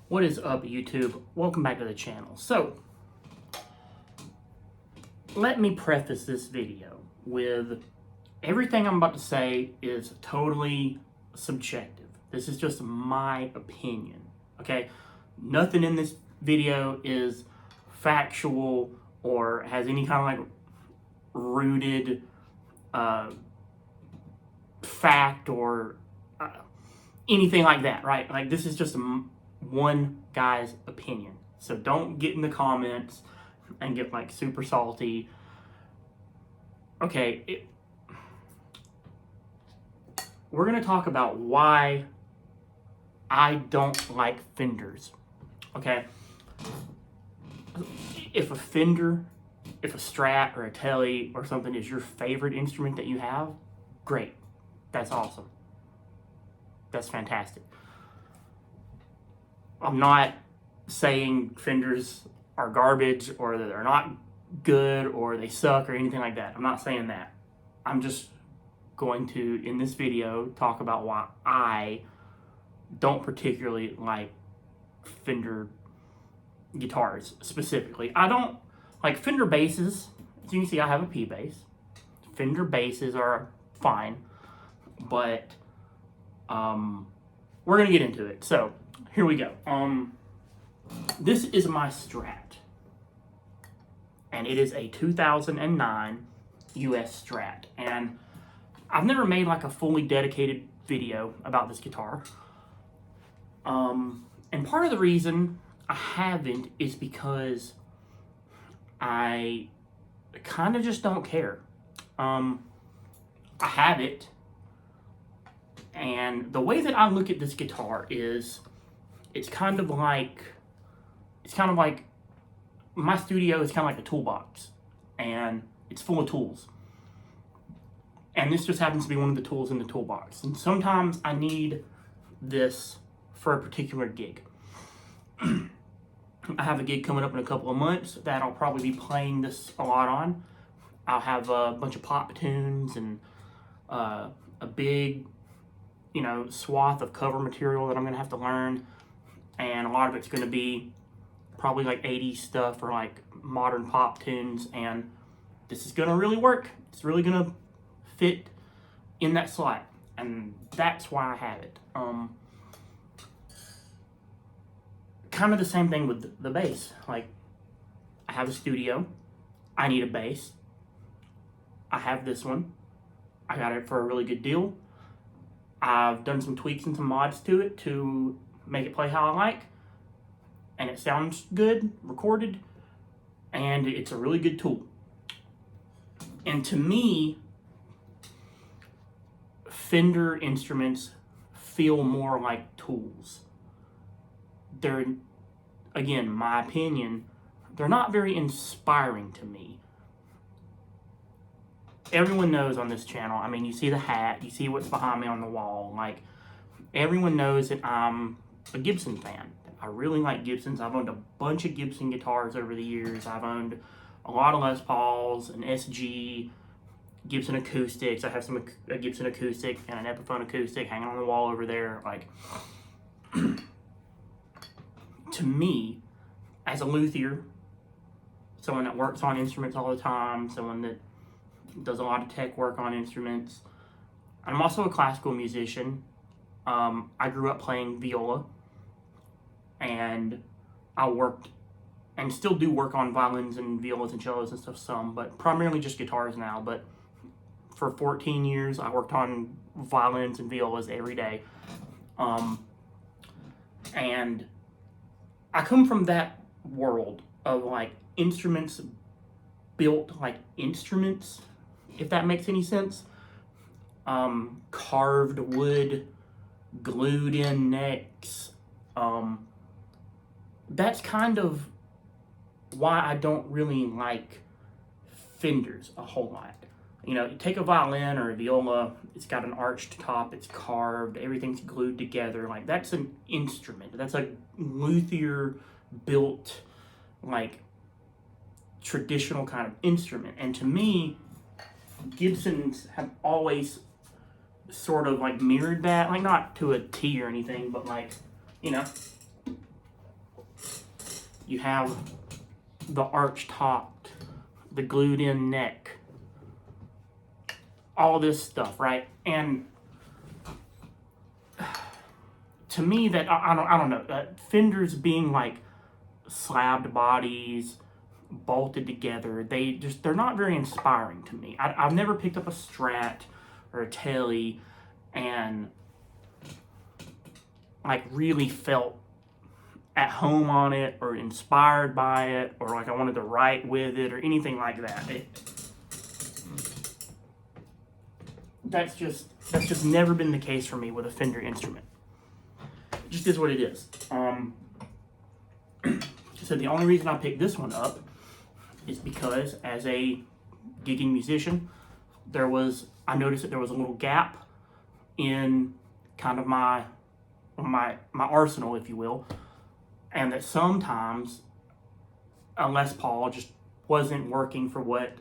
What is up, YouTube? Welcome back to the channel. So, let me preface this video with everything I'm about to say is totally subjective. This is just my opinion, okay? Nothing in this video is factual or has any kind of like rooted fact or anything like that, right? Like, this is just one guy's opinion. So don't get in the comments and get like super salty. Okay, we're gonna talk about why I don't like Fenders. Okay, if a Fender, if a Strat or a Tele or something is your favorite instrument that you have, great, that's awesome, that's fantastic. I'm not saying Fenders are garbage or that they're not good or they suck or anything like that. I'm not saying that. I'm just going to, in this video, talk about why I don't particularly like Fender guitars specifically. I don't like Fender basses. As you can see, I have a P bass. Fender basses are fine, but we're gonna get into it. So here we go. This is my Strat, and it is a 2009 US Strat, and I've never made like a fully dedicated video about this guitar. And part of the reason I haven't is because I kind of just don't care. I have it, and the way that I look at this guitar is it's kind of like my studio is kind of like a toolbox, and it's full of tools. And this just happens to be one of the tools in the toolbox. And sometimes I need this for a particular gig. I have a gig coming up in a couple of months that I'll probably be playing this a lot on. I'll have a bunch of pop tunes and a big, swath of cover material that I'm gonna have to learn. And a lot of it's gonna be probably like 80s stuff or like modern pop tunes. And this is gonna really work. It's really gonna fit in that slot. And that's why I have it. Kind of the same thing with the bass. Like, I have a studio. I need a bass. I have this one. I got it for a really good deal. I've done some tweaks and some mods to it to make it play how I like. And it sounds good, recorded, and it's a really good tool. And to me, Fender instruments feel more like tools. They're, again, my opinion, they're not very inspiring to me. Everyone knows on this channel, I mean, you see the hat, you see what's behind me on the wall, like, everyone knows that I'm a Gibson fan. I really like Gibsons. I've owned a bunch of Gibson guitars over the years. I've owned a lot of Les Pauls, an SG, Gibson acoustics. I have a Gibson acoustic and an Epiphone acoustic hanging on the wall over there. Like, to me, as a luthier, someone that works on instruments all the time, someone that does a lot of tech work on instruments, I'm also a classical musician. I grew up playing viola, and I worked and still do work on violins and violas and cellos and stuff some, but primarily just guitars now. But for 14 years, I worked on violins and violas every day. And I come from that world of like instruments built like instruments, if that makes any sense. Carved wood, glued in necks. That's kind of why I don't really like Fenders a whole lot. You take a violin or a viola, it's got an arched top, it's carved, everything's glued together. Like, that's an instrument. That's a luthier built, like, traditional kind of instrument. And to me, Gibsons have always sort of like mirrored that, like not to a T or anything, but like, You have the arch topped, the glued in neck, all this stuff, right? And to me, that I don't know, fenders being like slabbed bodies, bolted together, they're not very inspiring to me. I've never picked up a Strat or a Tele and like really felt at home on it or inspired by it or like I wanted to write with it or anything like that. That's just never been the case for me with a Fender instrument. It just is what it is. So the only reason I picked this one up is because as a gigging musician, I noticed that there was a little gap in kind of my arsenal, if you will, and that sometimes a Les Paul just wasn't working for what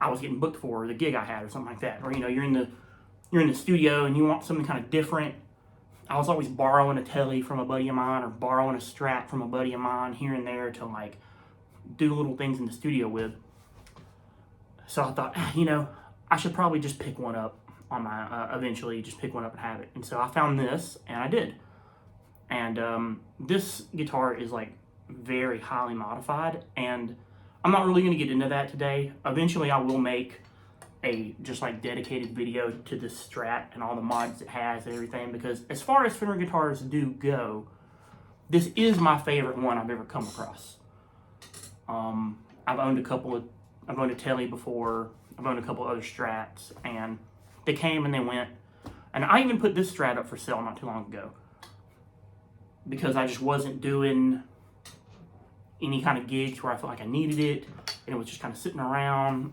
I was getting booked for, or the gig I had, or something like that. Or you're in the studio and you want something kind of different. I was always borrowing a Tele from a buddy of mine or borrowing a Strat from a buddy of mine here and there to like do little things in the studio with. So I thought, I should probably just pick one up on my, eventually just pick one up and have it. And so I found this and I did. And this guitar is like very highly modified, and I'm not really going to get into that today. Eventually I will make a just like dedicated video to this Strat and all the mods it has and everything, because as far as Fender guitars do go, this is my favorite one I've ever come across. I've owned a Tele before, I've owned a couple other Strats, and they came and they went. And I even put this Strat up for sale not too long ago because I just wasn't doing any kind of gigs where I felt like I needed it, and it was just kind of sitting around.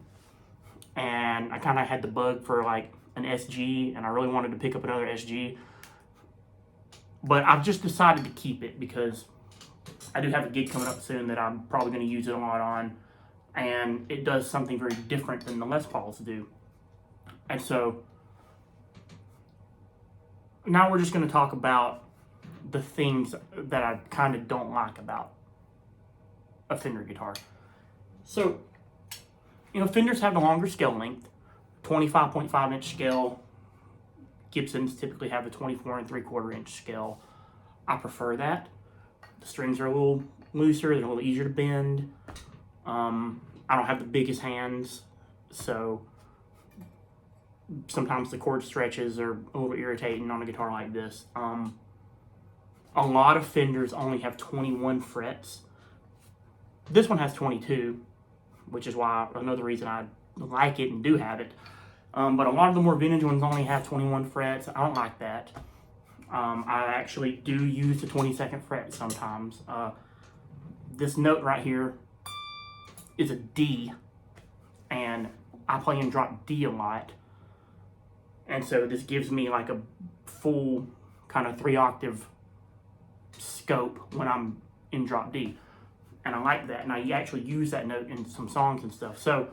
And I kind of had the bug for like an SG, and I really wanted to pick up another SG. But I've just decided to keep it because I do have a gig coming up soon that I'm probably going to use it a lot on, and it does something very different than the Les Pauls do. And so now we're just going to talk about the things that I kind of don't like about a Fender guitar. So, Fenders have the longer scale length, 25.5 inch scale. Gibsons typically have the 24 3/4 inch scale. I prefer that. The strings are a little looser, they're a little easier to bend. I don't have the biggest hands, so sometimes the chord stretches are a little irritating on a guitar like this. A lot of Fenders only have 21 frets. This one has 22, which is why another reason I like it and do have it. But a lot of the more vintage ones only have 21 frets. I don't like that. I actually do use the 22nd fret sometimes. This note right here is a D, and I play and drop D a lot. And so this gives me like a full kind of 3-octave scope when I'm in drop D. And I like that, and I actually use that note in some songs and stuff. So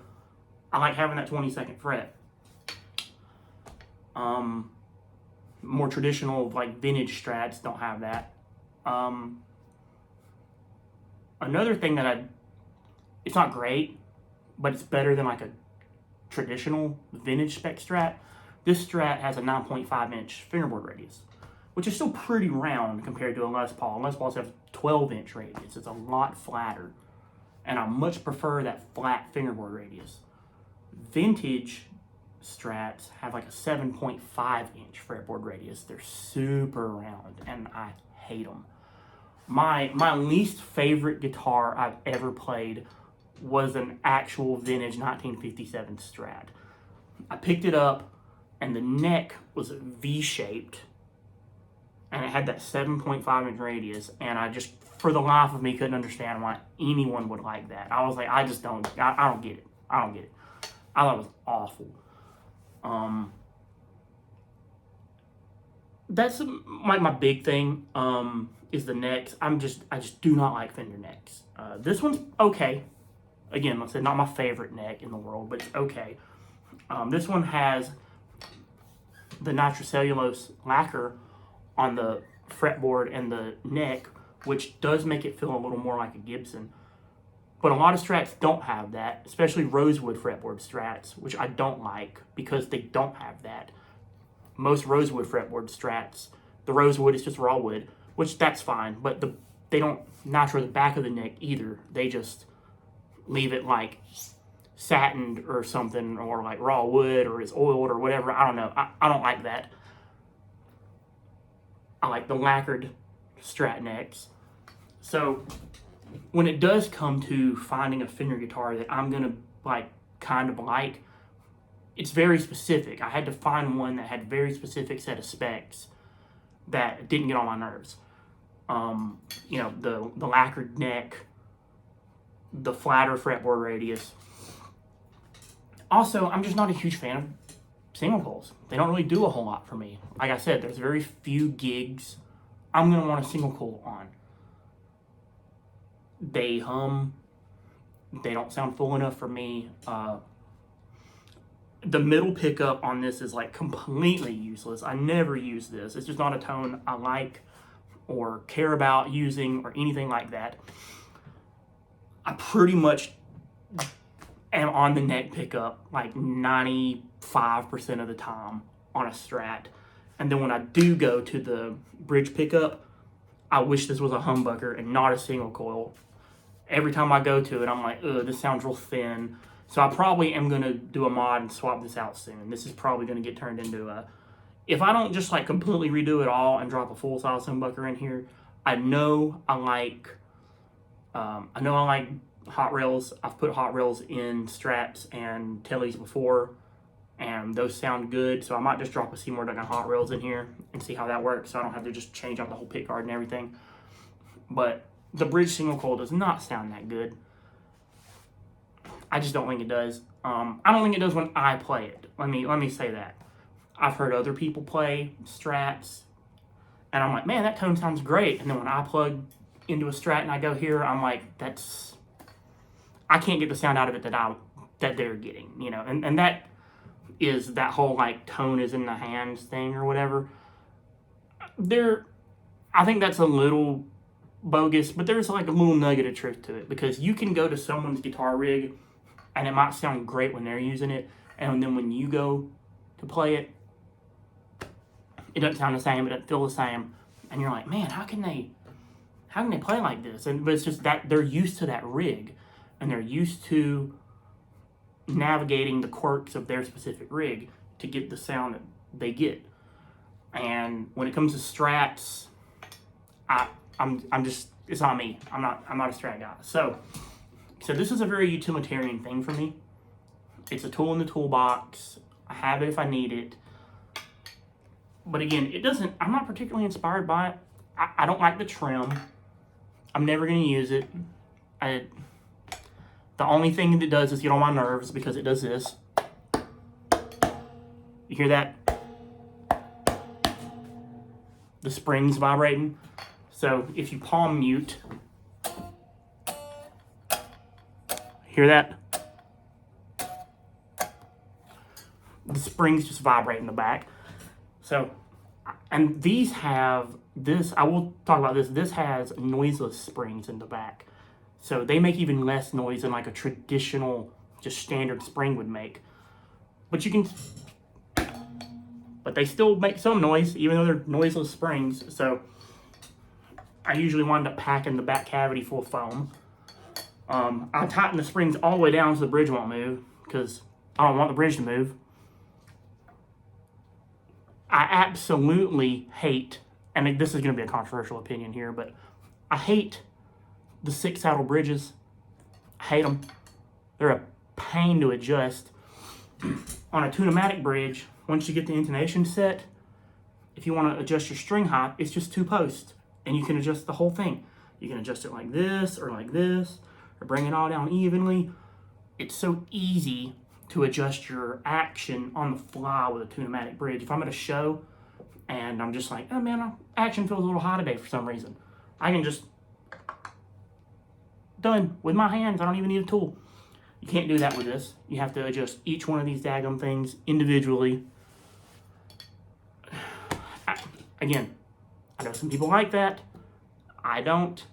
I like having that 22nd fret. More traditional, like vintage Strats don't have that. Another thing that it's not great, but it's better than like a traditional vintage spec Strat. This Strat has a 9.5 inch fingerboard radius, which is still pretty round compared to a Les Paul. Les Pauls have 12 inch radius. It's a lot flatter, and I much prefer that flat fingerboard radius. Vintage Strats have like a 7.5 inch fretboard radius. They're super round, and I hate them. My least favorite guitar I've ever played was an actual vintage 1957 Strat. I picked it up, and the neck was V-shaped, and it had that 7.5 inch radius, and I just, for the life of me, couldn't understand why anyone would like that. I was like, I don't get it. I don't get it. I thought it was awful. That's like my big thing, is the necks. I just do not like Fender necks. This one's okay. Again, like I said, not my favorite neck in the world, but it's okay. This one has the nitrocellulose lacquer on the fretboard and the neck, which does make it feel a little more like a Gibson. But a lot of Strats don't have that, especially rosewood fretboard Strats, which I don't like because they don't have that. Most rosewood fretboard Strats, the rosewood is just raw wood, which that's fine, but they don't nitro the back of the neck either. They just leave it like satined or something, or like raw wood, or it's oiled or whatever. I don't know. I don't like that. I like the lacquered Strat necks. So when it does come to finding a Fender guitar that I'm gonna like kind of like, it's very specific. I had to find one that had very specific set of specs that didn't get on my nerves. You know, the lacquered neck, the flatter fretboard radius. Also, I'm just not a huge fan of single coils. They don't really do a whole lot for me. Like I said, there's very few gigs I'm gonna want a single coil on. They hum. They don't sound full enough for me. The middle pickup on this is like completely useless. I never use this. It's just not a tone I like or care about using or anything like that. I pretty much am on the neck pickup like 95% of the time on a Strat. And then when I do go to the bridge pickup, I wish this was a humbucker and not a single coil. Every time I go to it, I'm like, ugh, this sounds real thin. So I probably am going to do a mod and swap this out soon. This is probably going to get turned into a... If I don't just like completely redo it all and drop a full-size humbucker in here, I know I like Hot Rails. I've put Hot Rails in Strats and Tellys before, and those sound good. So I might just drop a Seymour Duncan Hot Rails in here and see how that works, so I don't have to just change out the whole pick guard and everything. But the bridge single coil does not sound that good. I just don't think it does. I don't think it does when I play it. Let me say that. I've heard other people play Strats, and I'm like, man, that tone sounds great. And then when I plug into a Strat and I go here, I'm like, I can't get the sound out of it that they're getting, you know. And that is that whole like tone is in the hands thing or whatever. I think that's a little bogus, but there's like a little nugget of truth to it, because you can go to someone's guitar rig and it might sound great when they're using it, and then when you go to play it, it doesn't sound the same, it doesn't feel the same, and you're like, man, how can they play like this? But it's just that they're used to that rig, and they're used to navigating the quirks of their specific rig to get the sound that they get. And when it comes to Strats, I'm just, it's not me. I'm not a Strat guy. So this is a very utilitarian thing for me. It's a tool in the toolbox. I have it if I need it. But again, I'm not particularly inspired by it. I don't like the trim. I'm never going to use it. The only thing that it does is get on my nerves, because it does this. You hear that? The springs vibrating. So if you palm mute, hear that? The springs just vibrate in the back. So, and these have this, I will talk about this, this has noiseless springs in the back. So they make even less noise than like a traditional, just standard spring would make. But they still make some noise, even though they're noiseless springs. So I usually wind up packing the back cavity full of foam. I tighten the springs all the way down so the bridge won't move, because I don't want the bridge to move. I absolutely hate, and this is going to be a controversial opinion here, but I hate the 6-saddle bridges. I hate them. They're a pain to adjust. On a Tune-o-matic bridge, once you get the intonation set, if you want to adjust your string height, it's just 2 posts, and you can adjust the whole thing. You can adjust it like this, or bring it all down evenly. It's so easy to adjust your action on the fly with a Tune-o-matic bridge. If I'm at a show and I'm just like, oh man, action feels a little high today for some reason, I can just, done with my hands. I don't even need a tool. You can't do that with this. You have to adjust each one of these daggum things individually. Again, I know some people like that. I don't.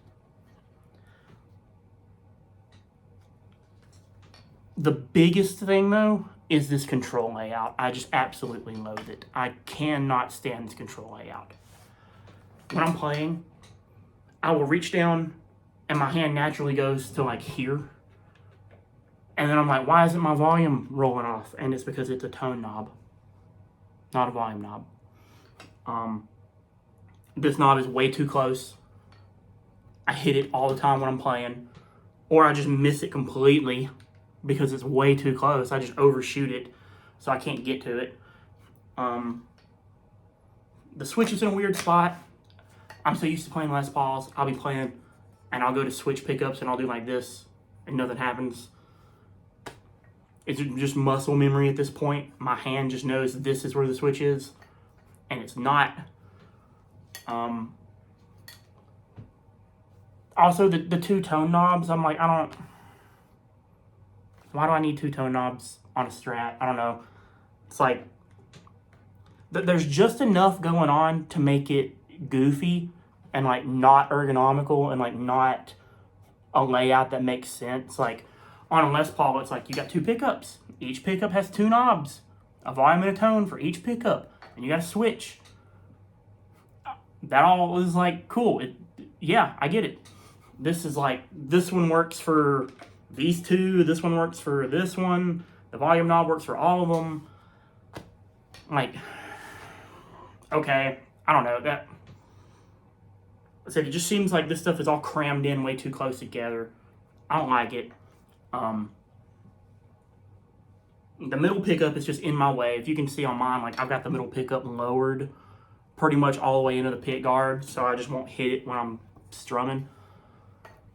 The biggest thing, though, is this control layout. I just absolutely loathe it. I cannot stand this control layout. When I'm playing, I will reach down and my hand naturally goes to like here. And then I'm like, why isn't my volume rolling off? And it's because it's a tone knob, not a volume knob. This knob is way too close. I hit it all the time when I'm playing, or I just miss it completely because it's way too close. I just overshoot it, so I can't get to it. The switch is in a weird spot. I'm so used to playing Les Pauls. I'll be playing, and I'll go to switch pickups, and I'll do like this, and nothing happens. It's just muscle memory at this point. My hand just knows this is where the switch is, and it's not. Also, the two tone knobs, I'm like, why do I need two tone knobs on a Strat? I don't know. It's like, there's just enough going on to make it goofy and like not ergonomical and like not a layout that makes sense. Like on a Les Paul, it's like you got two pickups. Each pickup has two knobs, a volume and a tone for each pickup, and you got to switch. That all is like cool. Yeah, I get it. This is like, this one works for these two, this one works for this one, the volume knob works for all of them. Like, okay, I don't know. That, I said, it just seems like this stuff is all crammed in way too close together. I don't like it. The middle pickup is just in my way. If you can see on mine, like I've got the middle pickup lowered pretty much all the way into the pick guard, so I just won't hit it when I'm strumming.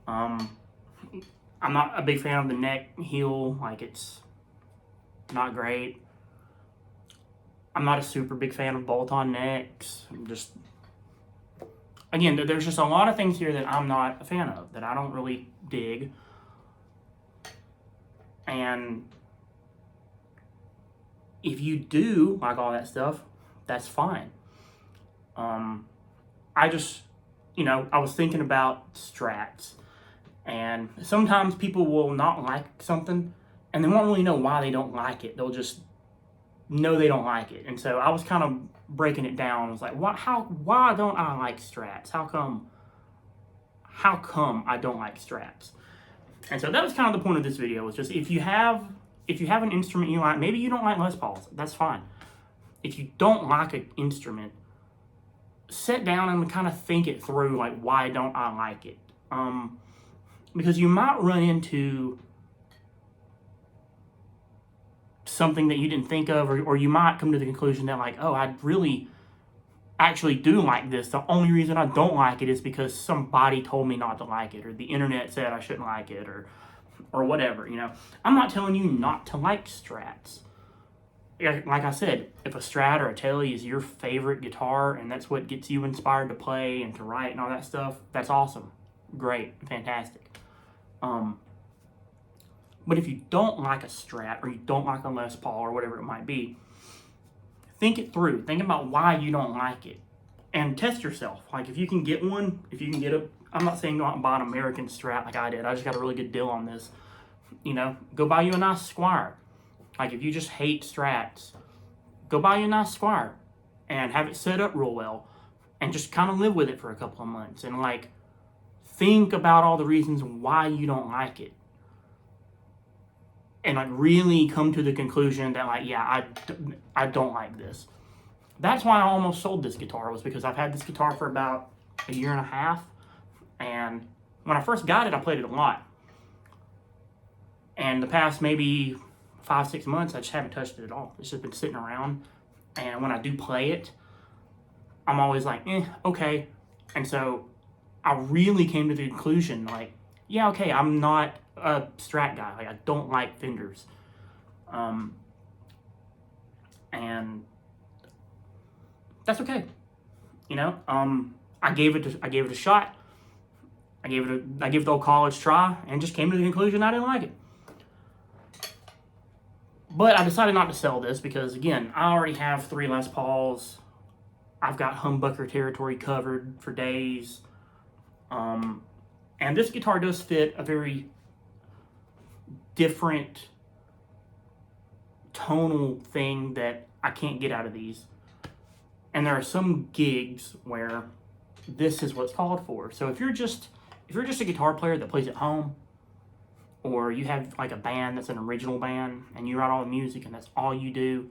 I'm not a big fan of the neck heel, like it's not great. I'm not a super big fan of bolt-on necks. Again, there's just a lot of things here that I'm not a fan of, that I don't really dig. And if you do like all that stuff, that's fine. I just, I was thinking about Strats. And sometimes people will not like something, and they won't really know why they don't like it. They'll just know they don't like it. And so I was kind of breaking it down. I was like, why don't I like Strats? How come I don't like Strats? And so that was kind of the point of this video, was just if you have an instrument you like, maybe you don't like Les Pauls, that's fine. If you don't like an instrument, sit down and kind of think it through, like, why don't I like it? Because you might run into something that you didn't think of, or you might come to the conclusion that, like, oh, I really actually do like this. The only reason I don't like it is because somebody told me not to like it, or the internet said I shouldn't like it, or whatever, I'm not telling you not to like Strats. Like I said, if a Strat or a Tele is your favorite guitar and that's what gets you inspired to play and to write and all that stuff, that's awesome. Great. Fantastic. But if you don't like a Strat, or you don't like a Les Paul, or whatever it might be, think it through. Think about why you don't like it. And test yourself. Like, if you can get one, I'm not saying go out and buy an American Strat like I did. I just got a really good deal on this. Go buy you a nice Squire. Like, if you just hate Strats, go buy you a nice Squire and have it set up real well and just kind of live with it for a couple of months and, like, think about all the reasons why you don't like it. And, like, really come to the conclusion that, like, yeah, I don't like this. That's why I almost sold this guitar, was because I've had this guitar for about a year and a half. And when I first got it, I played it a lot. And the past maybe 5-6 months, I just haven't touched it at all. It's just been sitting around. And when I do play it, I'm always like, okay. And so I really came to the conclusion, like, yeah, okay, I'm not a Strat guy. Like, I don't like Fenders. And that's okay. I gave it a shot. I gave it the old college try and just came to the conclusion I didn't like it. But I decided not to sell this because, again, I already have 3 Les Pauls. I've got humbucker territory covered for days. And this guitar does fit a very different tonal thing that I can't get out of these. And there are some gigs where this is what's called for. So if you're just a guitar player that plays at home, or you have like a band that's an original band and you write all the music and that's all you do,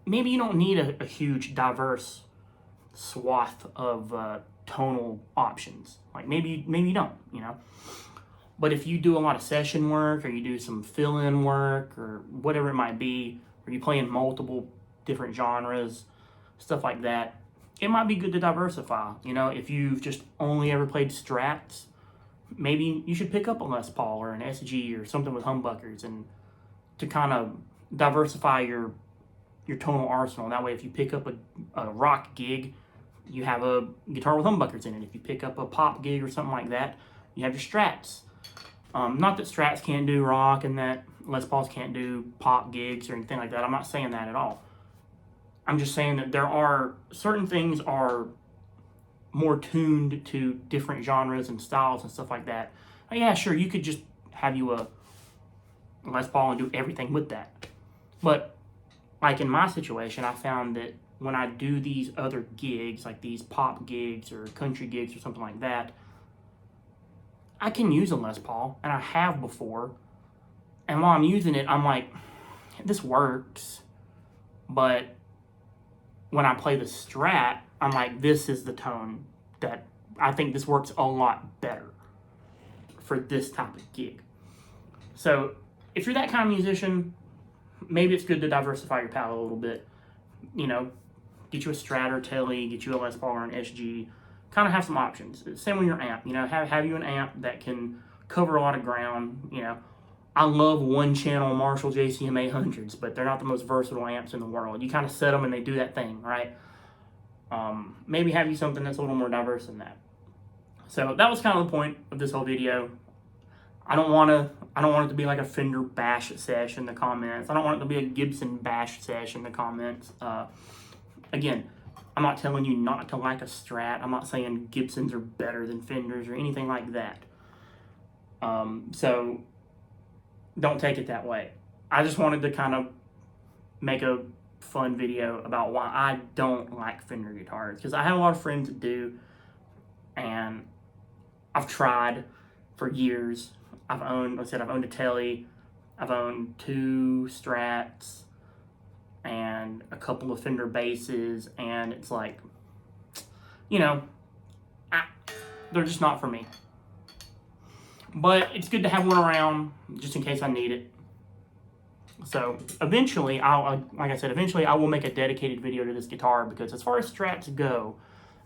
maybe you don't need a huge diverse swath of tonal options. Like maybe you don't, you know. But if you do a lot of session work, or you do some fill-in work, or whatever it might be, or you play in multiple different genres, stuff like that, it might be good to diversify. You know, if you've just only ever played Strats, maybe you should pick up a Les Paul or an SG or something with humbuckers, and to kind of diversify your tonal arsenal. That way, if you pick up a rock gig, you have a guitar with humbuckers in it. If you pick up a pop gig or something like that, you have your Strats. Not that Strats can't do rock and that Les Pauls can't do pop gigs or anything like that. I'm not saying that at all. I'm just saying that there are certain things are more tuned to different genres and styles and stuff like that. Yeah, sure, you could just have you a Les Paul and do everything with that. But like in my situation, I found that when I do these other gigs, like these pop gigs or country gigs or something like that, I can use a Les Paul, and I have before. And while I'm using it, I'm like, this works. But when I play the Strat, I'm like, this is the tone that I think this works a lot better for this type of gig. So if you're that kind of musician, maybe it's good to diversify your palette a little bit. You know, get you a Strat or Tele, get you a Les Paul or an SG. Kind of have some options. Same with your amp. You know, have you an amp that can cover a lot of ground. You know, I love one-channel Marshall JCM 800s, but they're not the most versatile amps in the world. You kind of set them and they do that thing, right? Maybe have you something that's a little more diverse than that. So that was kind of the point of this whole video. I don't want it to be like a Fender bash sesh in the comments. I don't want it to be a Gibson bash sesh in the comments. Again, I'm not telling you not to like a Strat. I'm not saying Gibsons are better than Fenders or anything like that. So don't take it that way. I just wanted to kind of make a fun video about why I don't like Fender guitars, because I have a lot of friends that do, and I've tried for years. I've owned a Tele, I've owned 2 Strats, and a couple of Fender basses, and it's like, you know, they're just not for me. But it's good to have one around just in case I need it. So eventually, like I said, I will make a dedicated video to this guitar, because as far as Strats go,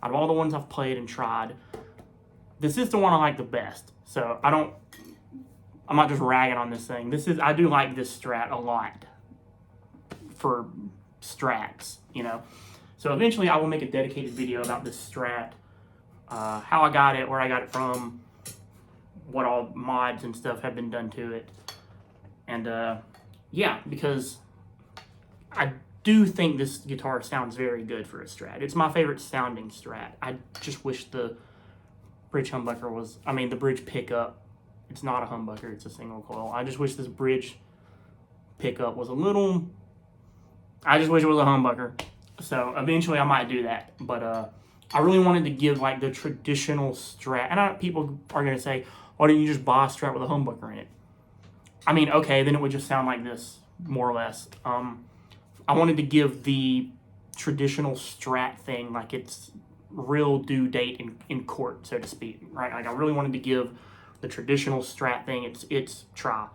out of all the ones I've played and tried, this is the one I like the best. So I'm not just ragging on this thing. I do like this Strat a lot for Strats, you know. So eventually I will make a dedicated video about this Strat, how I got it, where I got it from, what all mods and stuff have been done to it. And yeah, because I do think this guitar sounds very good for a Strat. It's my favorite sounding Strat. I just wish the bridge humbucker was, the bridge pickup, it's not a humbucker, it's a single coil. I just wish this bridge pickup was I just wish it was a humbucker. So eventually I might do that. But I really wanted to give like the traditional Strat. And people are going to say, why don't you just buy a Strat with a humbucker in it? Okay, then it would just sound like this, more or less. I wanted to give the traditional Strat thing like its real due date in court, so to speak, right? Like I really wanted to give the traditional Strat thing its try,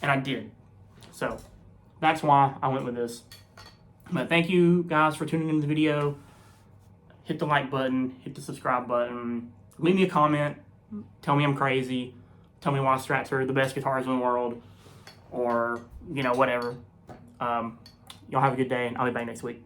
and I did. So that's why I went with this. But thank you guys for tuning into the video. Hit the like button, hit the subscribe button, leave me a comment, tell me I'm crazy, tell me why Strats are the best guitars in the world, or, you know, whatever. Y'all have a good day, and I'll be back next week.